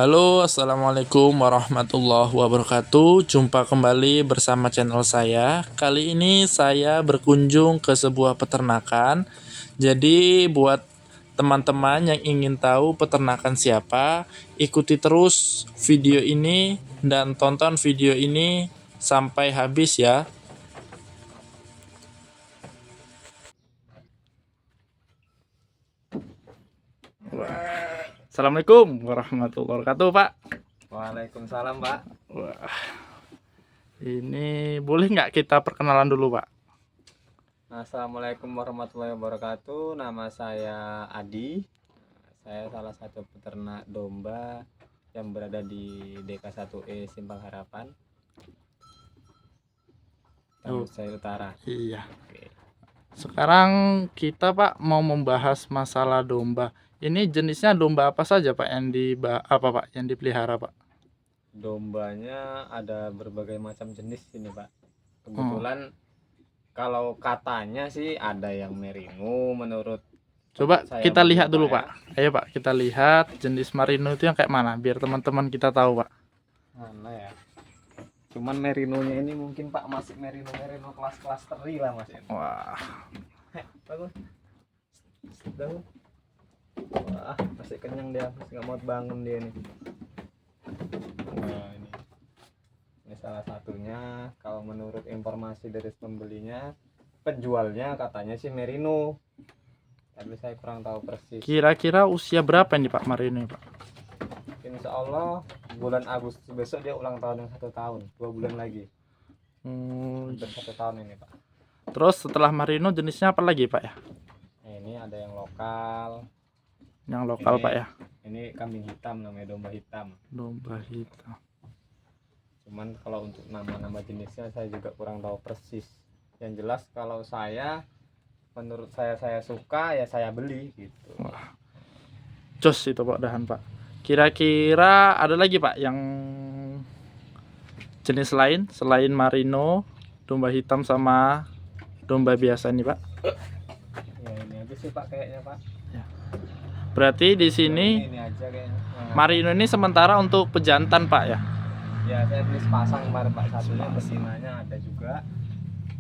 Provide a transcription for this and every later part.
Halo, assalamualaikum warahmatullahi wabarakatuh. Jumpa kembali bersama channel saya. Kali ini saya berkunjung ke sebuah peternakan. Jadi, buat teman-teman yang ingin tahu peternakan siapa, ikuti terus video ini dan tonton video ini sampai habis ya. Assalamualaikum warahmatullahi wabarakatuh, Pak. Waalaikumsalam, Pak. Wah, ini boleh nggak kita perkenalan dulu, Pak? Assalamualaikum warahmatullahi wabarakatuh. Nama saya Adi. Saya salah satu peternak domba yang berada di DK1E Simpang Harapan, Tambun Utara. Iya. Oke. Sekarang kita, Pak, mau membahas masalah domba. Ini jenisnya domba apa saja, Pak, yang dipelihara, Pak? Dombanya ada berbagai macam jenis ini, Pak. Kebetulan kalau katanya sih ada yang merino menurut Coba saya kita beli, lihat dulu, ya. Pak. Ayo, Pak, kita lihat jenis merino itu yang kayak mana, biar teman-teman kita tahu, Pak. Mana ya? Cuman merinonya ini mungkin Pak masih merino kelas teri lah, Mas. Wah, Bangun. Bangun. Wah, masih kenyang dia, masih nggak mau bangun dia nih. Nah, ini salah satunya. Kalau menurut informasi dari pembelinya, penjualnya katanya sih merino, tapi saya kurang tahu persis. kira-kira usia berapa nih, Pak, merino, Pak? Insya Allah bulan Agustus besok dia ulang tahun yang 1 tahun, 2 bulan lagi. Hampir 1 tahun ini, Pak. Terus setelah merino jenisnya apa lagi, Pak, ya? Nah, ini ada yang lokal. Yang lokal, Ini- Pak, ya? Ini kambing hitam, namanya domba hitam. Domba hitam. Cuman kalau untuk nama-nama jenisnya saya juga kurang tahu persis. Yang jelas kalau menurut saya suka ya saya beli gitu. Jos itu, Pak, dahan, Pak. Kira-kira ada lagi, Pak, yang jenis lain selain merino, domba hitam sama domba biasa nih, Pak? Ya ini aja sih, Pak, kayaknya, Pak. Berarti di sini Ini aja kayaknya. Nah, merino ini sementara untuk pejantan, Pak, ya? ya saya beli sepasang kemarin, Pak. Satunya betinanya ada juga.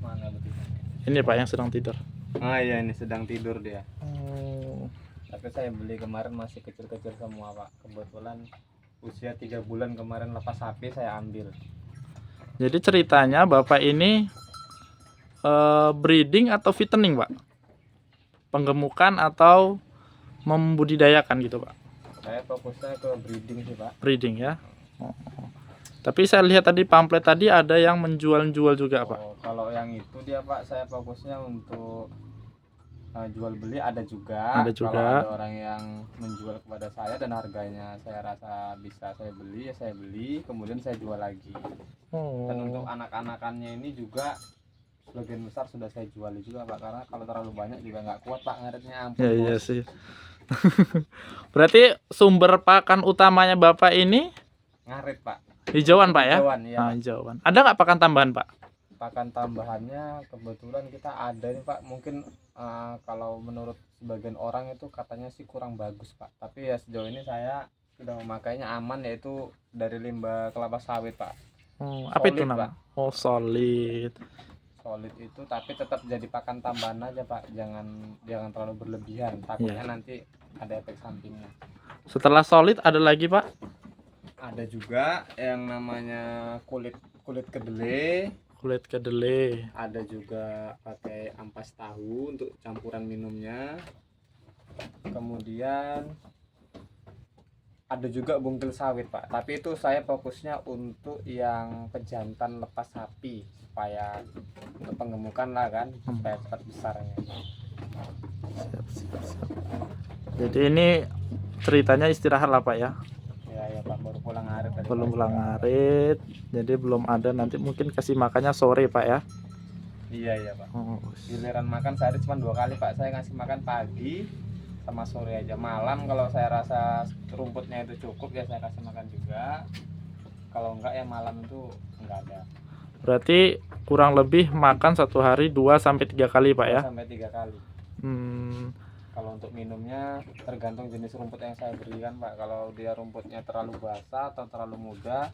Mana betinanya? Ini, Pak, yang sedang tidur. Ah iya, ini sedang tidur dia. Oh. Tapi saya beli kemarin masih kecil-kecil semua, Pak. Kebetulan usia 3 bulan kemarin lepas sapi saya ambil. Jadi ceritanya Bapak ini breeding atau fattening, Pak? Penggemukan atau membudidayakan gitu, Pak? Saya fokusnya ke breeding sih, Pak. Breeding, ya. Oh. Tapi saya lihat tadi pamflet tadi ada yang menjual juga, Pak. Oh, kalau yang itu dia, Pak, saya fokusnya untuk jual beli ada juga. Ada juga. Kalau ada orang yang menjual kepada saya dan harganya saya rasa bisa saya beli, ya saya beli, kemudian saya jual lagi. Dan untuk anak-anakannya ini juga sebagian besar sudah saya jual juga, Pak, karena kalau terlalu banyak juga nggak kuat, Pak, ngaretnya, ampun. Ya, Bos. iya sih. Berarti sumber pakan utamanya Bapak ini Ngaret, Pak. hijauan, Pak, ya? Hijauan, ya. Nah, hijauan. Ada nggak pakan tambahan, Pak? Pakan tambahannya kebetulan kita ada nih, Pak. Mungkin kalau menurut sebagian orang itu katanya sih kurang bagus, Pak, tapi ya sejauh ini saya sudah memakainya aman, yaitu dari limbah kelapa sawit, Pak. Apa itu Solid, nama? Pak. Oh, solid. Solid itu, tapi tetap jadi pakan tambahan aja, Pak. Jangan terlalu berlebihan, takutnya nanti ada efek sampingnya. Setelah solid ada lagi, Pak? Ada juga yang namanya kulit kedelai. Kulit kedelai. Ada juga pakai ampas tahu untuk campuran minumnya. Kemudian ada juga bungkil sawit, Pak, tapi itu saya fokusnya untuk yang pejantan lepas sapi supaya untuk penggemukan lah kan, supaya cepat besarnya. Jadi ini ceritanya istirahat lah, Pak, ya? Ya Pak, baru pulang ngarit tadi. Belum pulang ngarit, jadi belum ada, nanti mungkin kasih makannya sore, Pak, ya? Iya Pak. Oh. Giliran makan sehari cuma 2 kali, Pak. Saya ngasih makan pagi sama sore aja. Malam kalau saya rasa rumputnya itu cukup ya saya kasih makan juga. Kalau enggak ya malam itu enggak ada. Berarti kurang lebih makan satu hari 2 sampai 3 kali, Pak, ya? 2 sampai 3 kali. Kalau untuk minumnya tergantung jenis rumput yang saya berikan Pak. Kalau dia rumputnya terlalu basah atau terlalu muda,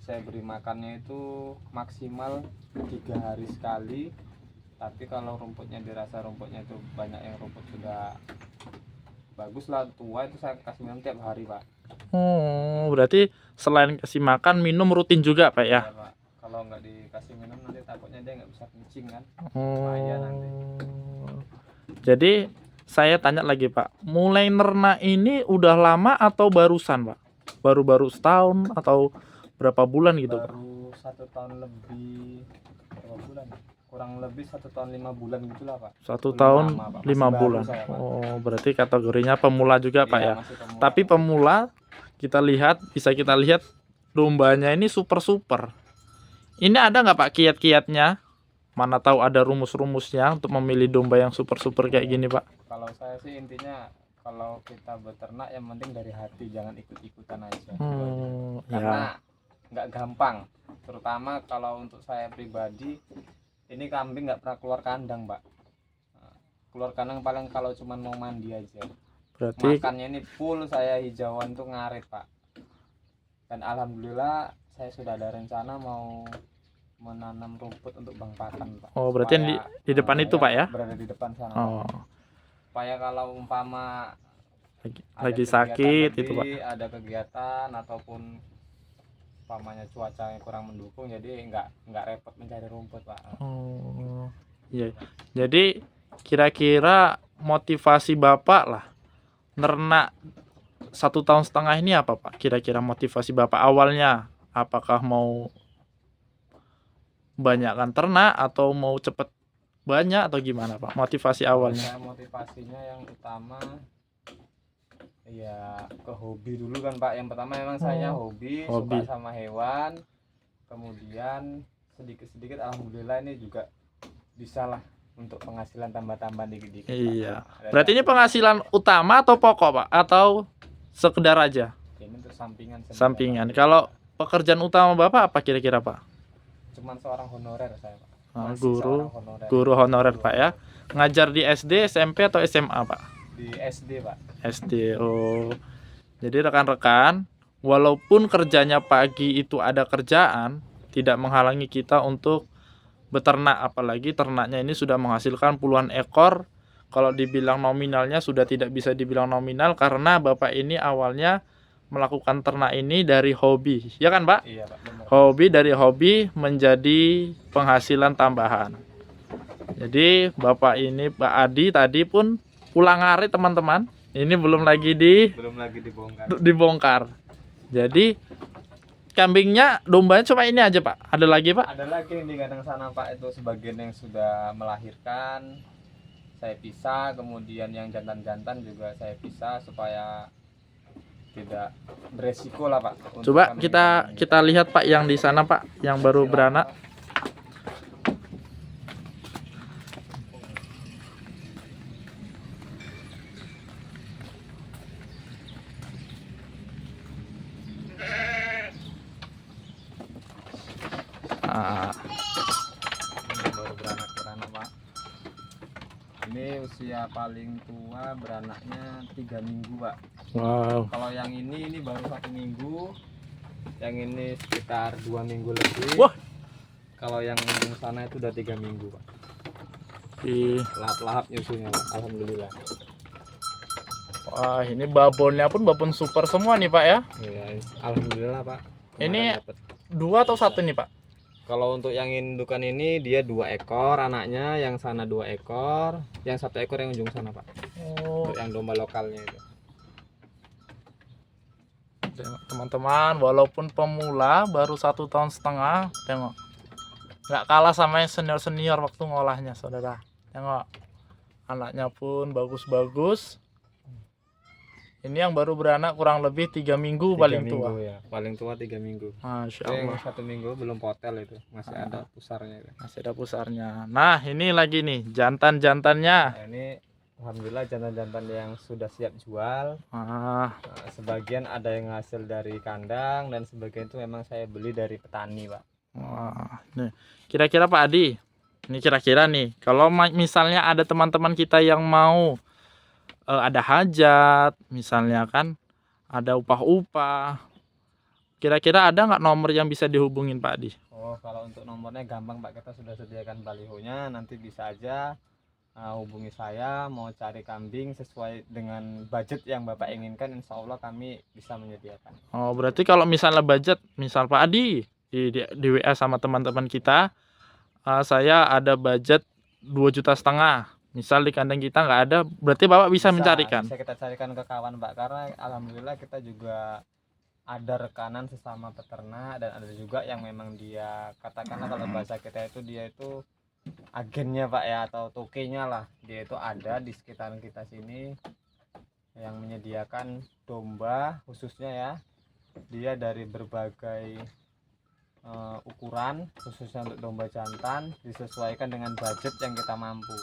saya beri makannya itu maksimal 3 hari sekali. Tapi kalau rumputnya dirasa rumputnya itu banyak yang rumput sudah bagus lah, tua, itu saya kasih minum tiap hari Pak. Oh, berarti selain kasih makan, minum rutin juga Pak ya? Iya Pak. Kalau nggak dikasih minum nanti takutnya dia nggak bisa kencing kan. Bahaya nanti. Jadi saya tanya lagi Pak, mulai nernak ini udah lama atau barusan Pak? Baru-baru setahun atau berapa bulan gitu Pak? Baru 1 tahun lebih, berapa bulan ya? Kurang lebih 1 tahun 5 bulan gitulah Pak. 1 tahun Belum lama, Pak. 5 Masih baru bulan. saya, Pak. Oh, berarti kategorinya pemula juga Pak Iya, ya? masih pemula, Tapi Pak. pemula bisa kita lihat dombanya ini super. Ini ada nggak Pak kiat-kiatnya? Mana tahu ada rumus-rumusnya untuk memilih domba yang super kayak gini Pak? Kalau saya sih intinya kalau kita beternak yang penting dari hati, jangan ikut-ikutan aja. Karena nggak gampang. Terutama kalau untuk saya pribadi, ini kambing nggak pernah keluar kandang Pak. Nah, keluar kandang paling kalau cuma mau mandi aja. Berarti Makannya ini full saya hijauan tuh ngarit Pak. Dan alhamdulillah saya sudah ada rencana mau menanam rumput untuk bang pakan Pak. oh berarti yang di depan itu Pak ya? Berada di depan sana. Oh, Pak. Supaya kalau umpama lagi ada sakit kegiatan itu Pak. lebih, ada kegiatan ataupun umpamanya cuaca yang kurang mendukung, jadi nggak repot mencari rumput Pak. Oh, iya. Jadi kira-kira motivasi Bapak lah nernak 1,5 tahun ini apa Pak? Kira-kira motivasi Bapak awalnya apakah mau banyakkan ternak atau mau cepet banyak atau gimana Pak? Motivasi awalnya? Saya motivasinya yang utama ya ke hobi dulu kan Pak. Yang pertama memang saya hobi, suka sama hewan. Kemudian sedikit-sedikit alhamdulillah ini juga bisa lah untuk penghasilan tambah-tambah dikit-dikit. Iya. Pak. Berarti ini penghasilan utama atau pokok Pak? Atau sekedar aja? Ini untuk sampingan. Sampingan. Kalau pekerjaan utama Bapak apa kira-kira Pak? Cuman seorang honorer saya Pak. Guru honorer Pak ya. Ngajar di SD, SMP atau SMA Pak? Di SD Pak. SD. Oh. Jadi rekan-rekan, walaupun kerjanya pagi itu ada kerjaan, tidak menghalangi kita untuk beternak, apalagi ternaknya ini sudah menghasilkan puluhan ekor. Kalau dibilang nominalnya sudah tidak bisa dibilang nominal karena Bapak ini awalnya melakukan ternak ini dari hobi, ya kan Pak? Iya Pak, benar. Dari hobi menjadi penghasilan tambahan. Jadi Bapak ini Pak Adi tadi pun pulang ngarit teman-teman. Ini belum lagi dibongkar. Jadi kambingnya, dombanya cuma ini aja Pak. Ada lagi Pak? Ada lagi yang di kandang sana Pak, itu sebagian yang sudah melahirkan saya pisah, kemudian yang jantan-jantan juga saya pisah supaya tidak beresiko lah Pak. Coba kita lihat Pak yang di sana Pak, yang baru beranak. Ini baru beranak Pak. Ini usia paling tua beranaknya 3 minggu Pak. Wow. Kalau yang ini baru 1 minggu, yang ini sekitar 2 minggu lebih. Wah. Kalau yang ujung sana itu udah 3 minggu Pak. Lahap-lahap nyusunya Pak. Alhamdulillah. Wah, ini babonnya pun babon super semua nih Pak ya. Iya, alhamdulillah Pak. Ini dapet 2 atau 1 nih Pak? Kalau untuk yang indukan ini dia 2 ekor anaknya, yang sana 2 ekor, yang 1 ekor yang ujung sana Pak. Oh. Untuk yang domba lokalnya itu. Teman-teman, walaupun pemula baru 1,5 tahun, tengok, nggak kalah sama yang senior waktu ngolahnya saudara. Tengok, anaknya pun bagus-bagus. Ini yang baru beranak kurang lebih 3 minggu 3 paling minggu, tua ya. Paling tua 3 minggu. Masya Allah. Allah. 1 minggu belum potel itu, masih ada pusarnya itu. Masih ada pusarnya. Nah ini lagi nih jantan-jantannya. Nah, ini alhamdulillah jantan-jantan yang sudah siap jual. Nah, sebagian ada yang hasil dari kandang dan sebagian itu memang saya beli dari petani Pak. Wah, nih kira-kira Pak Adi, ini kira-kira nih kalau misalnya ada teman-teman kita yang mau ada hajat, misalnya kan, ada upah-upah. Kira-kira ada nggak nomor yang bisa dihubungin Pak Adi? Oh, kalau untuk nomornya gampang Pak, kita sudah sediakan balihonya, nanti bisa aja hubungi saya mau cari kambing sesuai dengan budget yang Bapak inginkan, insya Allah kami bisa menyediakan. Oh, berarti kalau misalnya budget, misal Pak Adi di WA sama teman-teman kita, saya ada budget 2,5 juta. Misal di kandang kita nggak ada, berarti Bapak bisa mencarikan. Bisa kita carikan ke kawan Pak, karena alhamdulillah kita juga ada rekanan sesama peternak, dan ada juga yang memang dia katakanlah kalau bahasa kita itu dia itu agennya Pak ya, atau tokenya lah, dia itu ada di sekitaran kita sini yang menyediakan domba khususnya ya, dia dari berbagai ukuran khususnya untuk domba jantan, disesuaikan dengan budget yang kita mampu.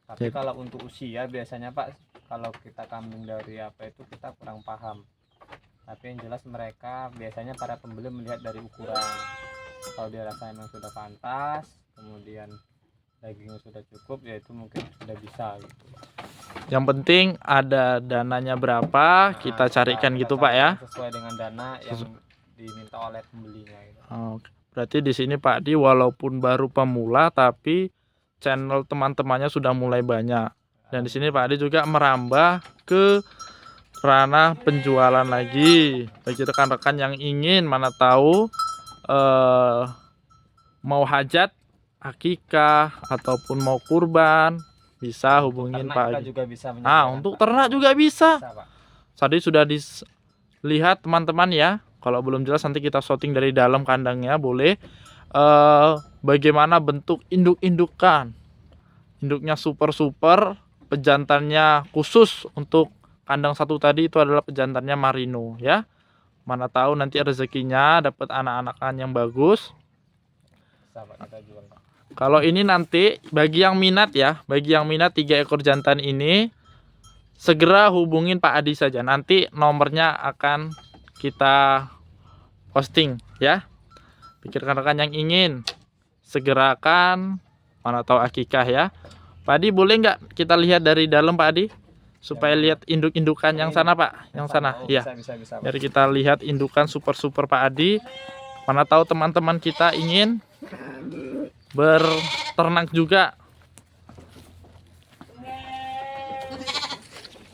Tapi kalau untuk usia biasanya Pak, kalau kita kambing dari apa itu kita kurang paham, tapi yang jelas mereka biasanya para pembeli melihat dari ukuran. Kalau dia rasa memang sudah pantas, kemudian dagingnya sudah cukup, ya itu mungkin sudah bisa gitu. Yang penting ada dananya berapa, kita carikan gitu Pak ya. Sesuai dengan dana yang diminta oleh pembelinya gitu. Berarti di sini Pak Adi walaupun baru pemula tapi channel teman-temannya sudah mulai banyak. Dan di sini Pak Adi juga merambah ke ranah penjualan lagi bagi rekan-rekan yang ingin, mana tahu mau hajat, akikah ataupun mau kurban, bisa hubungin Pak Adi. Juga bisa Untuk ternak juga bisa. Pak. Tadi sudah dilihat teman-teman ya. Kalau belum jelas nanti kita shooting dari dalam kandangnya boleh. Bagaimana bentuk induk-indukan. Induknya super, pejantannya khusus untuk kandang satu tadi itu adalah pejantannya Marino ya. Mana tahu nanti rezekinya dapat anak-anakan yang bagus. Kalau ini nanti bagi yang minat ya, bagi yang minat 3 ekor jantan ini segera hubungin Pak Adi saja. Nanti nomornya akan kita posting ya. Pikirkan rekan yang ingin segerakan, mana tahu akikah ya. Pak Adi boleh nggak kita lihat dari dalam Pak Adi? Supaya lihat induk-indukan yang sana Pak, yang sana ya. Bisa. Biar kita lihat indukan super Pak Adi. Mana tahu teman-teman kita ingin berternak juga.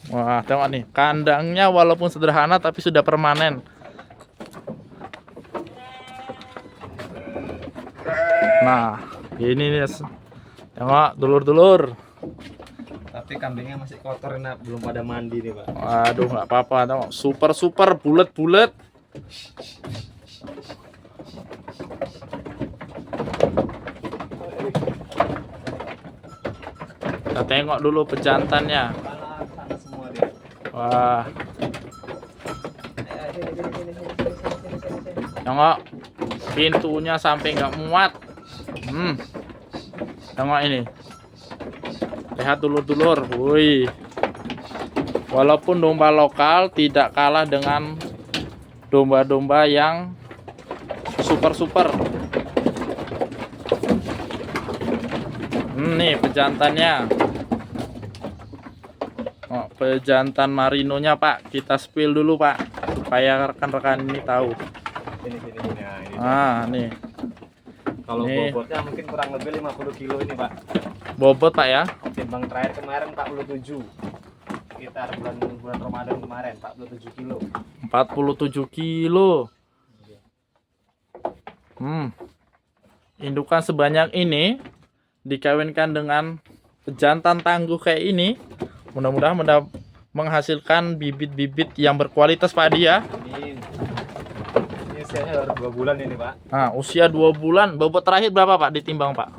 Wah, tengok nih, kandangnya walaupun sederhana tapi sudah permanen. Nah, ini nih. Tengok dulur-dulur. Tapi kambingnya masih kotor, belum pada mandi nih Pak. Waduh, nggak apa-apa. Tengok, super bulat-bulat. Kita tengok dulu pejantannya. Sana semua dia. Wah. Tengok, pintunya sampai nggak muat. Tengok ini. Lihat dulur-dulur, wih. Walaupun domba lokal tidak kalah dengan domba-domba yang super. Nih pejantannya. Oh, pejantan Marinonya Pak, kita spill dulu Pak, supaya rekan-rekan ini tahu. Ini. Nih. Kalau bobotnya mungkin kurang lebih 50 kilo ini Pak. Bobot Pak ya? Timbang terakhir kemarin 47. Sekitar bulan Ramadan kemarin 47 kilo. 47 kilo. Indukan sebanyak ini dikawinkan dengan pejantan tangguh kayak ini, mudah-mudahan menghasilkan bibit-bibit yang berkualitas Pak Adi ya. Amin. Ini usianya baru 2 bulan ini Pak. Usia 2 bulan. Bobot terakhir berapa Pak ditimbang Pak?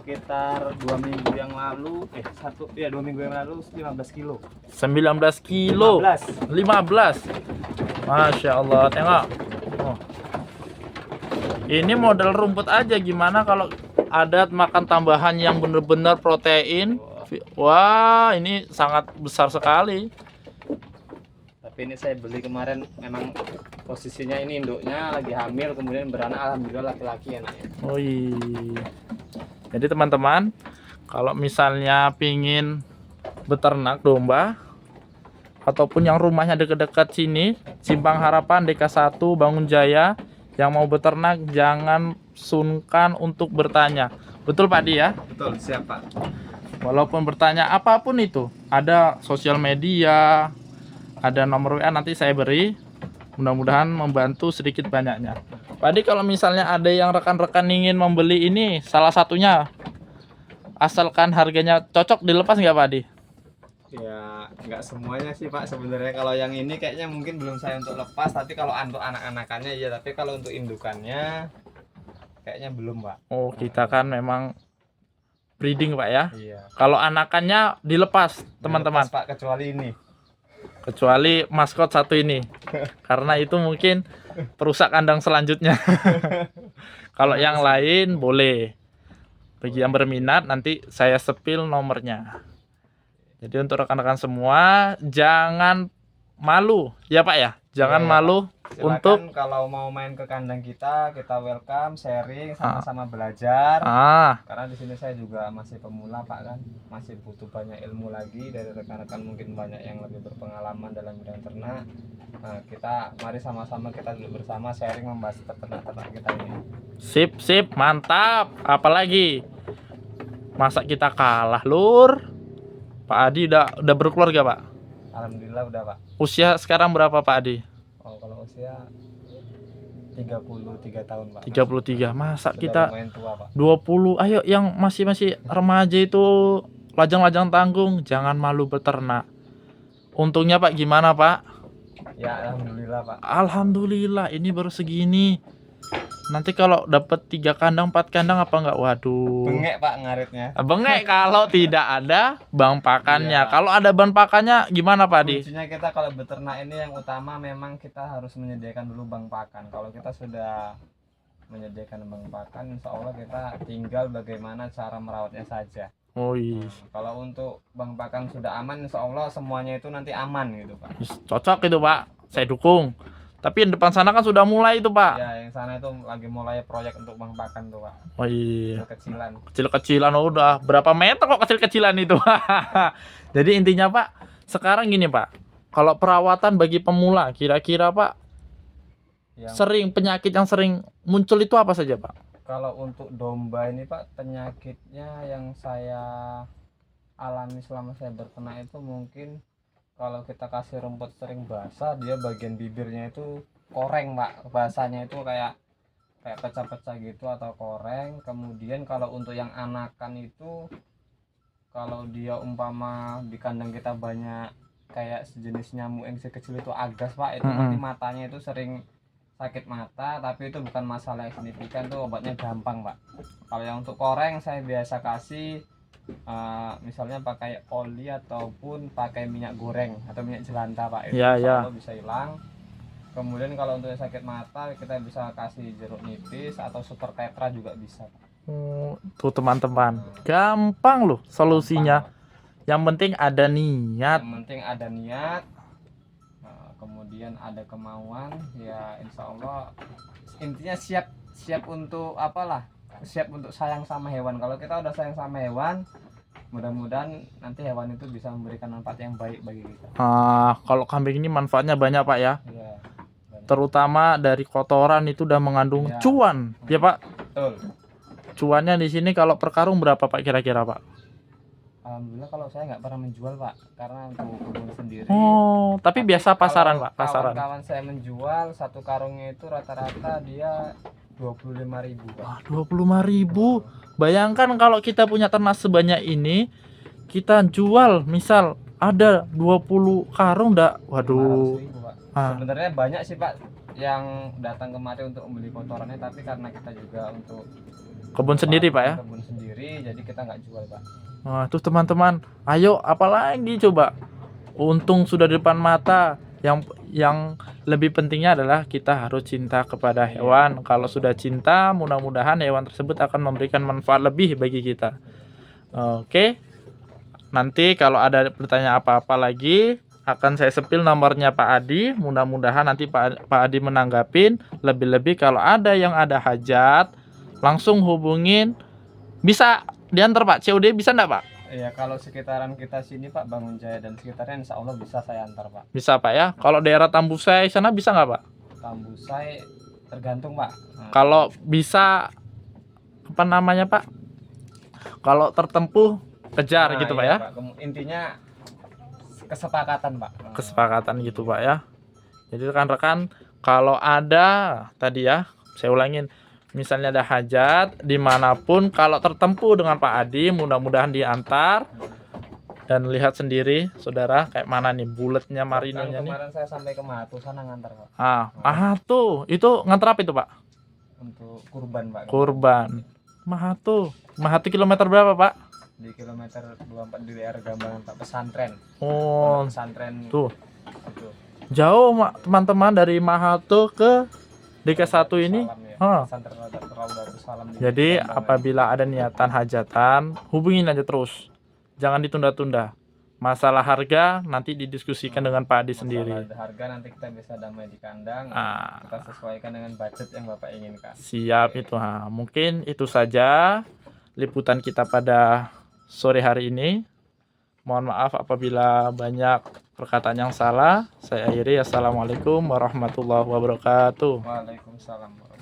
Sekitar 2 minggu yang lalu 2 minggu yang lalu 15 kilo. 19 kilo. 15. Masya Allah. Tengok. Ini model rumput aja, gimana kalau ada makan tambahan yang benar-benar protein. Wah, ini sangat besar sekali. Tapi ini saya beli kemarin, memang posisinya ini induknya lagi hamil, kemudian beranak, alhamdulillah laki-laki anaknya. Jadi teman-teman, kalau misalnya pingin beternak domba ataupun yang rumahnya dekat-dekat sini, Simpang Harapan, Deka 1, Bangun Jaya, yang mau beternak jangan sungkan untuk bertanya. Betul Pak Di ya? Betul, siap Pak. Walaupun bertanya apapun itu, ada sosial media, ada nomor WA nanti saya beri. Mudah-mudahan membantu sedikit banyaknya. Pak Di, kalau misalnya ada yang rekan-rekan ingin membeli ini, salah satunya, asalkan harganya cocok, dilepas nggak Pak Di? Ya nggak semuanya sih Pak sebenarnya. Kalau yang ini kayaknya mungkin belum saya untuk lepas, tapi kalau untuk anak-anakannya iya, tapi kalau untuk indukannya kayaknya belum Pak. Oh, kita kan memang breeding Pak ya. Iya. Kalau anakannya dilepas teman-teman, Lepas, Pak, kecuali ini. kecuali maskot satu ini, karena itu mungkin perusak kandang selanjutnya. Kalau yang lain boleh. Bagi yang berminat nanti saya sepil nomornya. Jadi untuk rekan-rekan semua jangan malu ya Pak ya, jangan Iya, malu Silakan untuk kalau mau main ke kandang kita welcome, sharing, sama-sama belajar. Karena di sini saya juga masih pemula Pak kan, masih butuh banyak ilmu lagi dari rekan-rekan mungkin banyak yang lebih berpengalaman dalam bidang ternak. Nah, kita mari sama-sama kita duduk bersama sharing membahas ternak-ternak kita ini. sip mantap. Apalagi masa kita kalah Lur. Pak Adi udah berkeluarga Pak. Alhamdulillah udah Pak. Usia sekarang berapa Pak Adi? Oh, kalau usia 33 tahun Pak. 33. Masa Sudah kita lumayan tua Pak. 20. Ayo yang masih remaja itu lajang-lajang tanggung, jangan malu beternak. Untungnya Pak gimana Pak? Ya alhamdulillah Pak. Alhamdulillah ini baru segini. Nanti kalau dapat 3 kandang 4 kandang apa enggak? Waduh. Bengek Pak ngaritnya. Bengek kalau tidak ada bang pakannya. Iya. Kalau ada ban pakannya gimana Pak Di? Kuncinya kita kalau beternak ini yang utama memang kita harus menyediakan dulu bang pakan. Kalau kita sudah menyediakan bang pakan, insya Allah kita tinggal bagaimana cara merawatnya saja. Oh iya. Kalau untuk bang pakan sudah aman, insya Allah semuanya itu nanti aman gitu Pak. Cocok itu Pak, saya dukung. Tapi yang depan sana kan sudah mulai itu Pak. Ya yang sana itu lagi mulai proyek untuk bang pakan tuh Pak. Oh iya. Kecilan. Kecil-kecilan udah berapa meter kok kecil-kecilan itu. Jadi intinya Pak, sekarang gini Pak, kalau perawatan bagi pemula kira-kira Pak sering penyakit yang sering muncul itu apa saja Pak? Kalau untuk domba ini Pak, penyakitnya yang saya alami selama saya berternak itu mungkin kalau kita kasih rumput sering basah, dia bagian bibirnya itu koreng Pak, bahasanya itu kayak pecah-pecah gitu atau koreng. Kemudian kalau untuk yang anakan itu, kalau dia umpama di kandang kita banyak kayak sejenis nyamuk yang kecil itu agas Pak, itu nanti matanya itu sering sakit mata, tapi itu bukan masalah yang signifikan, tuh obatnya gampang Pak. Kalau yang untuk koreng saya biasa kasih misalnya pakai oli ataupun pakai minyak goreng atau minyak jelantah Pak, itu bisa hilang. Kemudian kalau untuk sakit mata kita bisa kasih jeruk nipis atau super tetra juga bisa. Tuh teman-teman, gampang loh solusinya. Yang penting ada niat. Kemudian ada kemauan, ya insya Allah intinya siap untuk siap untuk sayang sama hewan. Kalau kita udah sayang sama hewan, mudah-mudahan nanti hewan itu bisa memberikan manfaat yang baik bagi kita. Kalau kambing ini manfaatnya banyak Pak ya. Iya, terutama dari kotoran itu udah mengandung cuan ya Pak. Betul. Cuannya di sini kalau per karung berapa Pak kira-kira Pak? Alhamdulillah kalau saya nggak pernah menjual Pak, karena untuk kebun sendiri. Tapi biasa pasaran Pak, pasaran. Kawan-kawan saya menjual satu karungnya itu rata-rata dia 25.000 Pak. 25.000. Bayangkan kalau kita punya ternak sebanyak ini, kita jual misal ada 20 karung waduh. 500.000 Pak. Sebenarnya banyak sih Pak yang datang kemari untuk membeli kotorannya, tapi karena kita juga untuk kebun sendiri Pak ya. Kebun sendiri, jadi kita nggak jual Pak. Tuh teman-teman, ayo apalagi coba. Untung sudah di depan mata. Yang lebih pentingnya adalah kita harus cinta kepada hewan. Kalau sudah cinta, mudah-mudahan hewan tersebut akan memberikan manfaat lebih bagi kita. Oke. Nanti kalau ada pertanyaan apa-apa lagi, akan saya sepil nomornya Pak Adi. Mudah-mudahan nanti Pak Adi menanggapin. Lebih-lebih kalau ada yang ada hajat, langsung hubungin. Bisa diantar Pak, COD bisa enggak Pak? Iya, kalau sekitaran kita sini Pak, Bangun Jaya dan sekitarnya insya Allah bisa saya antar Pak. Bisa Pak ya. Kalau daerah Tambusai sana bisa nggak Pak? Tambusai tergantung Pak. Kalau bisa apa namanya Pak? Kalau tertempuh kejar gitu Pak iya, ya. Pak. Intinya kesepakatan Pak. Kesepakatan gitu Pak ya. Jadi rekan-rekan kalau ada tadi ya, saya ulangin, misalnya ada hajat dimanapun, kalau tertempuh dengan Pak Adi, mudah-mudahan diantar. Dan lihat sendiri saudara kayak mana nih bulatnya marinanya nih. Kemarin saya sampai ke Mahatu sana ngantar Pak. Mahatu itu ngantar apa itu Pak? Untuk kurban Pak. Kurban. Mahatu kilometer berapa Pak? Di kilometer 24 di daerah Gambangan Pak, pesantren. Oh, Pesantren tuh. itu. Jauh teman-teman dari Mahatu ke DK1 ini. Ya. Pesantren Raudatul Salam. Jadi apabila ada niatan hajatan, hubungin aja terus. Jangan ditunda-tunda. Masalah harga nanti didiskusikan dengan Pak Adi sendiri. Harga nanti kita bisa damai di kandang. Kita sesuaikan dengan budget yang Bapak inginkan. Siap itu. Mungkin itu saja liputan kita pada sore hari ini. Mohon maaf apabila banyak perkataan yang salah. Saya akhiri. Assalamualaikum warahmatullahi wabarakatuh. Waalaikumsalam.